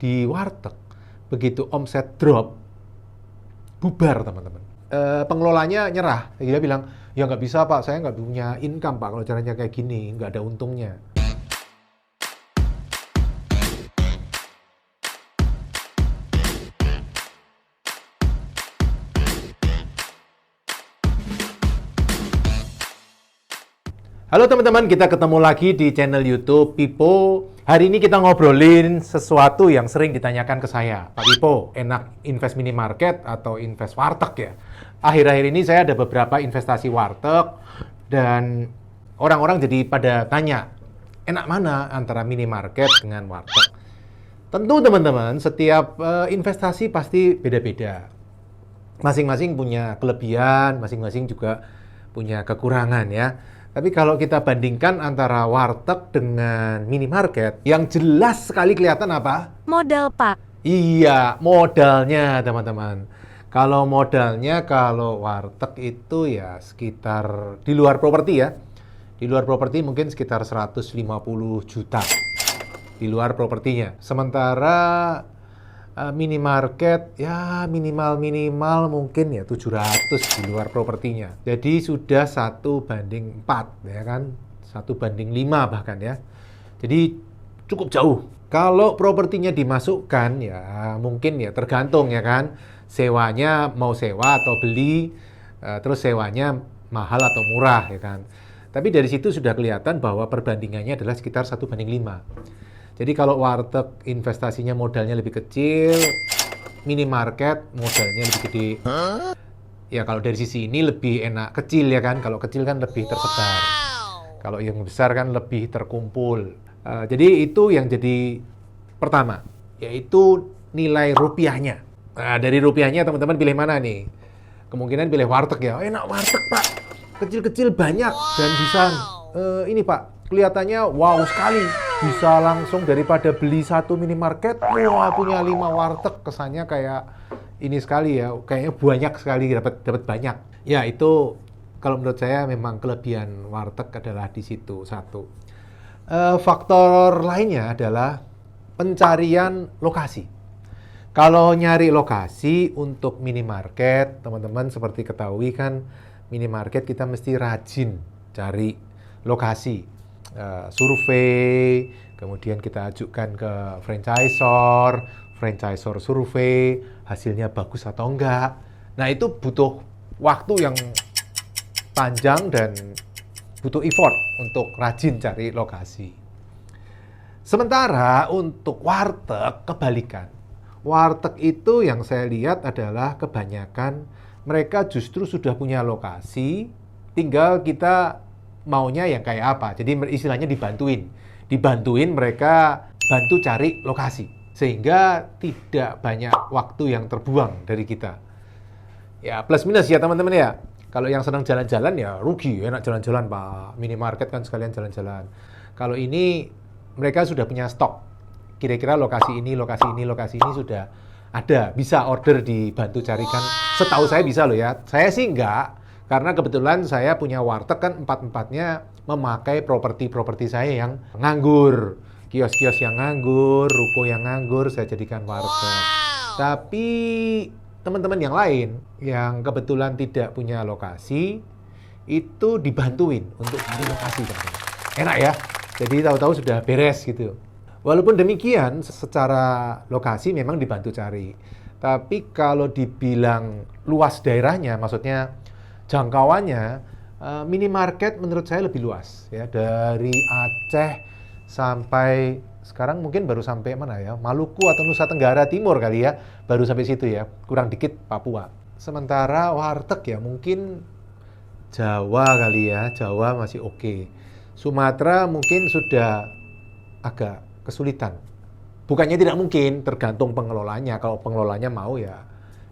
Di warteg, begitu omset drop, bubar teman-teman. Pengelolanya nyerah. Dia bilang, ya nggak bisa Pak, saya nggak punya income Pak kalau caranya kayak gini, nggak ada untungnya. Halo teman-teman, kita ketemu lagi di channel YouTube Pipo. Hari ini kita ngobrolin sesuatu yang sering ditanyakan ke saya. Pak Pipo, enak invest minimarket atau invest warteg ya? Akhir-akhir ini saya ada beberapa investasi warteg dan orang-orang jadi pada tanya, enak mana antara minimarket dengan warteg? Tentu teman-teman, setiap investasi pasti beda-beda. Masing-masing punya kelebihan, masing-masing juga punya kekurangan ya. Tapi kalau kita bandingkan antara warteg dengan minimarket, yang jelas sekali kelihatan apa? Modal, Pak. Iya, modalnya teman-teman. Kalau modalnya, kalau warteg itu ya sekitar di luar properti ya. Di luar properti mungkin sekitar 150 juta. Di luar propertinya. Sementara minimarket ya minimal mungkin ya 700 di luar propertinya. Jadi sudah 1:4 ya kan, 1:5 bahkan ya. Jadi cukup jauh. Kalau propertinya dimasukkan ya mungkin ya tergantung ya kan, sewanya mau sewa atau beli, terus sewanya mahal atau murah ya kan. Tapi dari situ sudah kelihatan bahwa perbandingannya adalah sekitar 1:5. Jadi kalau warteg investasinya modalnya lebih kecil, minimarket modalnya lebih gede. Ya kalau dari sisi ini lebih enak kecil ya kan, kalau kecil kan lebih tersebar. Kalau yang besar kan lebih terkumpul. Jadi itu yang jadi pertama, yaitu nilai rupiahnya. Nah dari rupiahnya teman-teman pilih mana nih? Kemungkinan pilih warteg ya, enak warteg Pak, kecil-kecil banyak dan bisa ini Pak, kelihatannya wow sekali. Bisa langsung daripada beli satu minimarket, wah punya 5 warteg, kesannya kayak ini sekali ya, kayaknya banyak sekali, dapat banyak. Ya itu kalau menurut saya memang kelebihan warteg adalah di situ satu. Faktor lainnya adalah pencarian lokasi. Kalau nyari lokasi untuk minimarket, teman-teman seperti ketahui kan, minimarket kita mesti rajin cari lokasi. Survei, kemudian kita ajukan ke franchisor survei, hasilnya bagus atau enggak. Nah itu butuh waktu yang panjang dan butuh effort untuk rajin cari lokasi. Sementara untuk warteg kebalikan. Warteg itu yang saya lihat adalah kebanyakan mereka justru sudah punya lokasi, tinggal kita maunya yang kayak apa. Jadi istilahnya dibantuin mereka bantu cari lokasi sehingga tidak banyak waktu yang terbuang dari kita. Ya plus minus ya teman-teman ya. Kalau yang senang jalan-jalan ya rugi, enak jalan-jalan Pak. Minimarket kan sekalian jalan-jalan. Kalau ini mereka sudah punya stok. Kira-kira lokasi ini sudah ada, bisa order dibantu carikan. Setahu saya bisa loh ya. Saya sih enggak. Karena kebetulan saya punya warteg kan empat-empatnya memakai properti saya yang nganggur. Kios-kios yang nganggur, ruko yang nganggur, saya jadikan warteg. Tapi teman-teman yang lain yang kebetulan tidak punya lokasi, itu dibantuin untuk cari lokasi. Enak ya, jadi tahu-tahu sudah beres gitu. Walaupun demikian, secara lokasi memang dibantu cari. Tapi kalau dibilang luas daerahnya, maksudnya jangkauannya, minimarket menurut saya lebih luas ya, dari Aceh sampai sekarang mungkin baru sampai mana ya, Maluku atau Nusa Tenggara Timur kali ya, baru sampai situ ya, kurang dikit Papua. Sementara warteg ya mungkin Jawa kali ya, Jawa masih oke. Sumatera mungkin sudah agak kesulitan. Bukannya tidak mungkin, tergantung pengelolanya. Kalau pengelolanya mau ya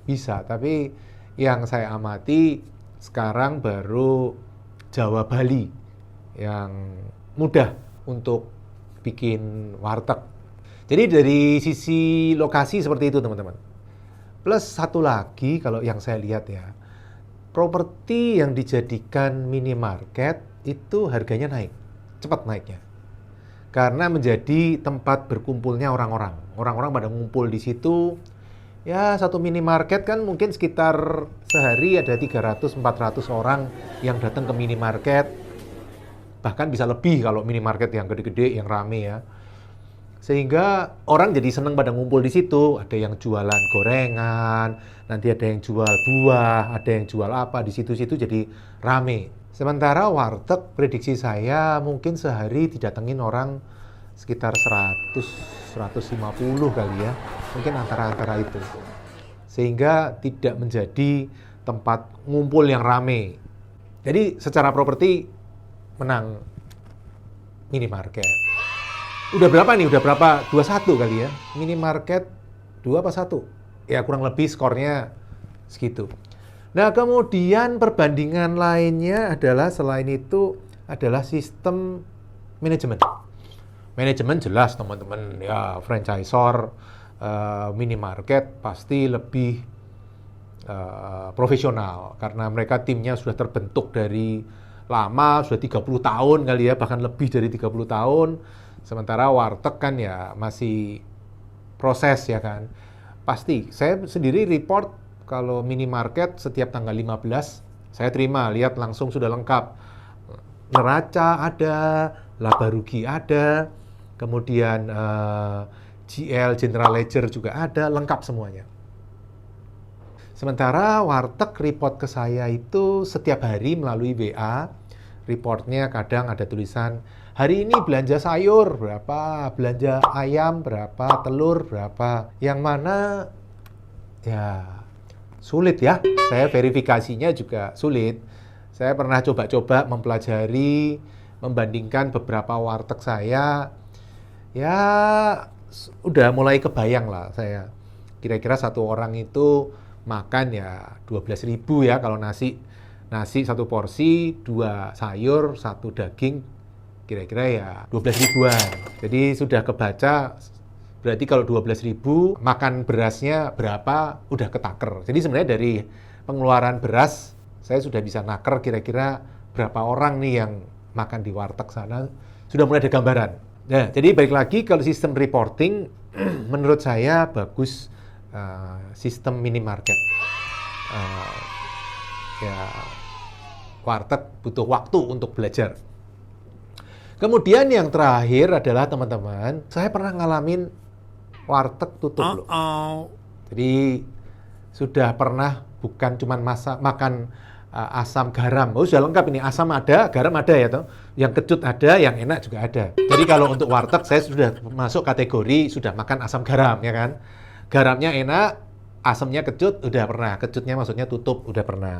bisa, tapi yang saya amati sekarang baru Jawa Bali yang mudah untuk bikin warteg. Jadi dari sisi lokasi seperti itu teman-teman. Plus satu lagi kalau yang saya lihat ya, properti yang dijadikan minimarket itu harganya naik, cepat naiknya. karena menjadi tempat berkumpulnya orang-orang. Orang-orang pada ngumpul di situ. Ya, satu minimarket kan mungkin sekitar sehari ada 300-400 orang yang datang ke minimarket. Bahkan bisa lebih kalau minimarket yang gede-gede, yang rame ya. Sehingga orang jadi seneng pada ngumpul di situ. Ada yang jualan gorengan, nanti ada yang jual buah, ada yang jual apa di situ-situ jadi rame. Sementara warteg prediksi saya mungkin sehari didatengin orang sekitar 100, 150 kali ya. Mungkin antara-antara itu. Sehingga tidak menjadi tempat ngumpul yang rame. Jadi secara properti menang minimarket. Udah berapa nih? Udah berapa? 2-1 kali ya. Minimarket 2 apa 1? Ya kurang lebih skornya segitu. Nah, kemudian perbandingan lainnya adalah selain itu adalah sistem manajemen. Manajemen jelas teman-teman, ya franchisor, minimarket pasti lebih profesional karena mereka timnya sudah terbentuk dari lama, sudah 30 tahun kali ya, bahkan lebih dari 30 tahun. Sementara warteg kan ya masih proses ya kan. Pasti, saya sendiri report kalau minimarket setiap tanggal 15, saya terima, lihat langsung sudah lengkap. Neraca ada, laba rugi ada, kemudian GL, General Ledger juga ada, lengkap semuanya. Sementara warteg report ke saya itu setiap hari melalui WA, reportnya kadang ada tulisan, hari ini belanja sayur berapa, belanja ayam berapa, telur berapa, yang mana ya sulit ya, saya verifikasinya juga sulit. Saya pernah coba-coba mempelajari, membandingkan beberapa warteg saya. Ya, udah mulai kebayang lah saya. Kira-kira satu orang itu makan ya 12.000 ya kalau nasi. Nasi satu porsi, 2 sayur, 1 daging, kira-kira ya 12 ribuan. Jadi sudah kebaca. Berarti kalau 12.000, makan berasnya berapa, udah ketaker. Jadi sebenarnya dari pengeluaran beras, saya sudah bisa naker kira-kira berapa orang nih yang makan di warteg sana. Sudah mulai ada gambaran. Nah, jadi balik lagi kalau sistem reporting, menurut saya bagus sistem minimarket. Ya, warteg butuh waktu untuk belajar. Kemudian yang terakhir adalah teman-teman, saya pernah ngalamin warteg tutup loh. Jadi sudah pernah bukan cuma makan asam garam. Oh sudah lengkap ini, asam ada, garam ada ya toh. Yang kecut ada, yang enak juga ada. Jadi kalau untuk warteg saya sudah masuk kategori sudah makan asam garam ya kan. Garamnya enak, asamnya kecut udah pernah. Kecutnya maksudnya tutup udah pernah.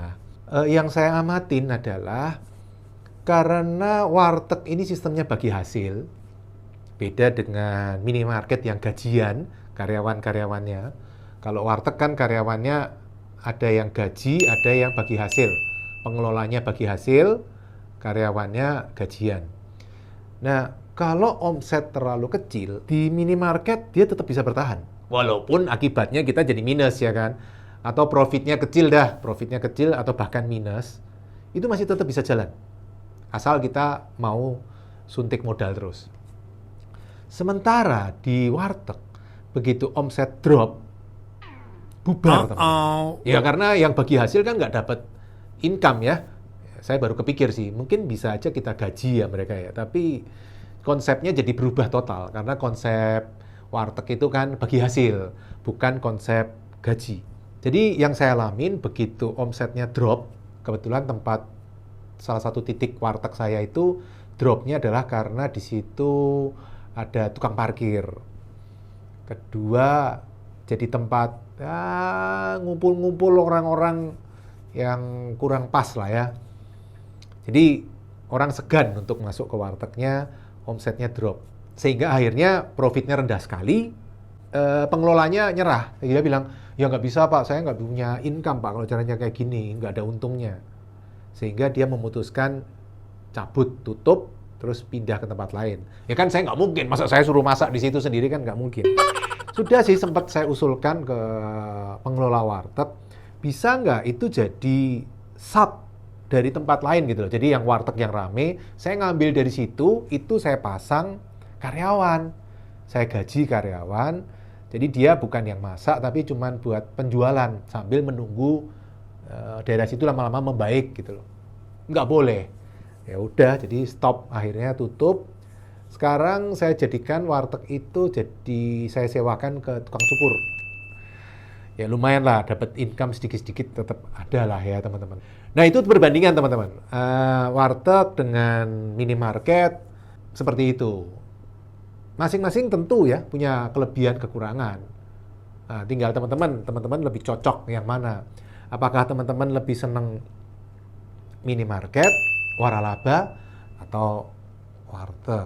Yang saya amatin adalah karena warteg ini sistemnya bagi hasil. Beda dengan minimarket yang gajian karyawan-karyawannya. Kalau warteg kan karyawannya ada yang gaji, ada yang bagi hasil. Pengelolanya bagi hasil, karyawannya gajian. Nah, kalau omset terlalu kecil, di minimarket dia tetap bisa bertahan. Walaupun akibatnya kita jadi minus ya kan. Atau profitnya kecil atau bahkan minus. Itu masih tetap bisa jalan. Asal kita mau suntik modal terus. Sementara di warteg, begitu omset drop, bubar teman-teman. Ya karena yang bagi hasil kan nggak dapat income ya. Saya baru kepikir sih, mungkin bisa aja kita gaji ya mereka ya. Tapi konsepnya jadi berubah total. Karena konsep warteg itu kan bagi hasil, bukan konsep gaji. Jadi yang saya alamin begitu omsetnya drop, kebetulan salah satu titik warteg saya itu dropnya adalah karena di situ ada tukang parkir. Kedua, jadi tempat ngumpul-ngumpul orang-orang yang kurang pas lah ya. Jadi orang segan untuk masuk ke wartegnya, omsetnya drop. Sehingga akhirnya profitnya rendah sekali, pengelolanya nyerah. Dia bilang, ya nggak bisa Pak, saya nggak punya income Pak kalau caranya kayak gini, nggak ada untungnya. Sehingga dia memutuskan cabut, tutup, terus pindah ke tempat lain. Ya kan saya nggak mungkin, masa saya suruh masak di situ sendiri kan nggak mungkin. Sudah sih sempat saya usulkan ke pengelola warteg, bisa nggak itu jadi sub dari tempat lain gitu loh. Jadi yang warteg yang rame, saya ngambil dari situ, itu saya pasang karyawan. Saya gaji karyawan, jadi dia bukan yang masak, tapi cuman buat penjualan sambil menunggu daerah situ lama-lama membaik gitu loh. Nggak boleh. Ya udah, jadi stop, akhirnya tutup. Sekarang saya jadikan warteg itu jadi saya sewakan ke tukang cukur. Ya lumayan lah, dapat income sedikit-sedikit tetap ada lah ya teman-teman. Nah itu perbandingan teman-teman. Warteg dengan minimarket seperti itu. Masing-masing tentu ya punya kelebihan kekurangan. Nah, tinggal teman-teman lebih cocok yang mana. Apakah teman-teman lebih seneng minimarket, waralaba, atau warteg?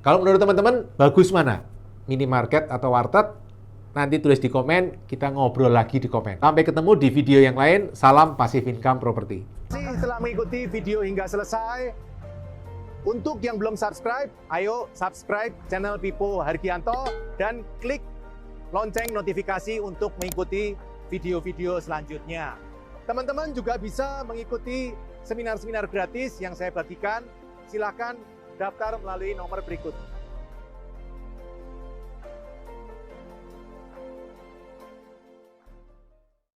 Kalau menurut teman-teman bagus mana? Minimarket atau warteg? Nanti tulis di komen, kita ngobrol lagi di komen. Sampai ketemu di video yang lain. Salam Passive Income Property. Setelah mengikuti video hingga selesai, untuk yang belum subscribe, ayo subscribe channel Pipo Hargianto dan klik lonceng notifikasi untuk mengikuti video-video selanjutnya. Teman-teman juga bisa mengikuti seminar-seminar gratis yang saya bagikan. Silakan daftar melalui nomor berikut.